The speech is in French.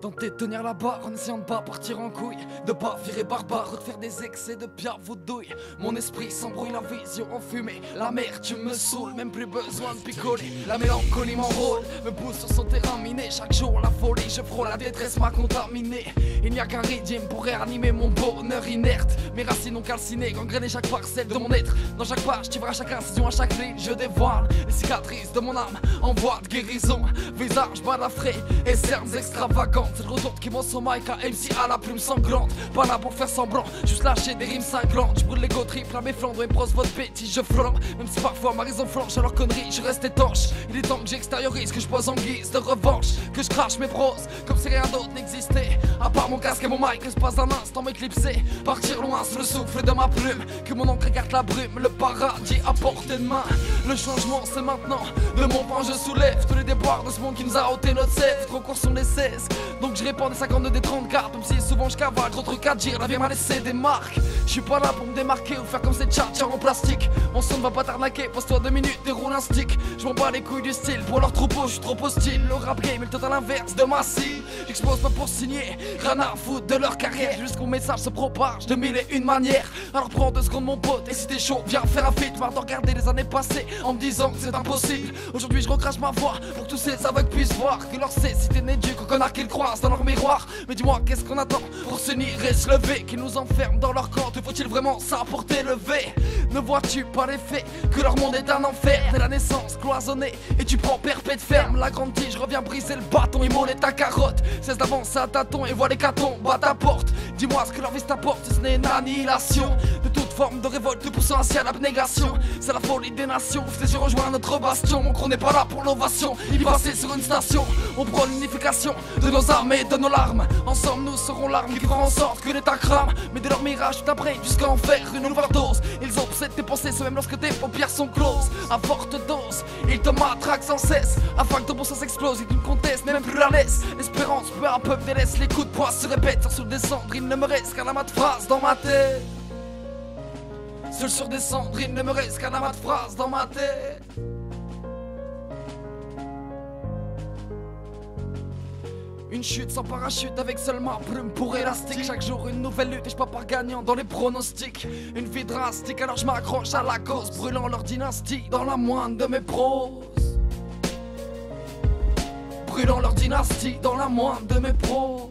Tenter de tenir la barre en essayant de pas partir en couille, de pas virer barbare, de faire des excès de pierre vaudouille. Mon esprit s'embrouille, la vision en fumée. La mer, tu me saoules, même plus besoin de picoler. La mélancolie m'enrôle, me pousse sur son terrain miné. Chaque jour la folie, je frôle, la détresse m'a contaminé. Il n'y a qu'un régime pour réanimer mon bonheur inerte. Mes racines ont calciné, gangréné chaque parcelle de mon être. Dans chaque page, tu verras chaque incision, à chaque ligne, je dévoile les cicatrices de mon âme en voie de guérison. Visage balafré et cernes extravagantes. C'est le retour qui monte son mic à MC à la plume sanglante. Pas là pour faire semblant, juste lâcher des rimes cinglantes. Je brûle l'ego triple à mes flandres et brosse votre bêtise, je flambe. Même si parfois ma raison flanche à leur connerie, je reste étanche. Il est temps que j'extériorise, que je pose en guise de revanche, que je crache mes proses comme si rien d'autre n'existait. À part mon casque et mon mic, reste pas un instant m'éclipser. Partir loin sous le souffle de ma plume, que mon encre écarte la brume, le paradis à portée de main. Le changement c'est maintenant, de mon pain je soulève tous les déboires de ce monde qui nous a ôté notre sève. Trop court sont les 16, donc je répands des 52 des 34. Même si souvent je cavale, trop trucs à dire, la vie m'a laissé des marques. Je suis pas là pour me démarquer ou faire comme ces tchatchers en plastique. Mon son ne va pas t'arnaquer, pose-toi 2 minutes, déroule un stick. Je m'en bats les couilles du style, pour leur troupeau je suis trop hostile. Le rap game est le total inverse de ma cible. J'expose pas pour signer, rien à foutre de leur carrière. Juste qu'on message se propage de 1001 manières. Alors prends 2 secondes mon pote, et si t'es chaud, viens faire un feat. Marre de regarder les années passées en me disant que c'est impossible. Aujourd'hui je recrache ma voix pour que tous ces aveugles puissent voir que leur cécité n'est due qu'aux connards qu'ils croisent dans leur miroir. Mais dis-moi qu'est-ce qu'on attend pour s'unir et se lever, qu'ils nous enferment dans leur camp. Te faut-il vraiment ça pour t'élever? Ne vois-tu pas les faits, que leur monde est un enfer? Dès la naissance cloisonnée et tu prends perpète ferme. La grande tige revient briser le bâton, immoler ta carotte. Cesse d'avancer à tâtons et vois les catombes à ta porte. Dis-moi ce que leur vie t'apporte, si ce n'est une annihilation de toute forme de révolte, poussant ainsi à l'abnégation. C'est la folie des nations, fais-y rejoindre notre bastion. Mon cron n'est pas là pour l'ovation, il passait sur une station. On prend l'unification de nos armées, de nos larmes. Ensemble nous serons l'arme qui fera en sorte que l'état crame. Mais de leur mirage tu t'apprêtes jusqu'à en faire une overdose. Ils obsèdent tes pensées, ce même lorsque tes paupières sont closes. À forte dose, ils te matraquent sans cesse, afin que ton bon sens explose et qu'une comtesse n'est même plus la laisse. L'espérance peu à peu délaisse, les coups de poing se répètent. Sur des cendres, il ne me reste qu'un amas de phrases dans ma tête. Seul sur des cendres, il ne me reste qu'un amas de phrases dans ma tête. Une chute sans parachute avec seulement plume pour élastique. Chaque jour une nouvelle lutte et je pars gagnant dans les pronostics. Une vie drastique alors je m'accroche à la cause, brûlant leur dynastie dans la moindre de mes proses. Brûlant leur dynastie dans la moindre de mes proses.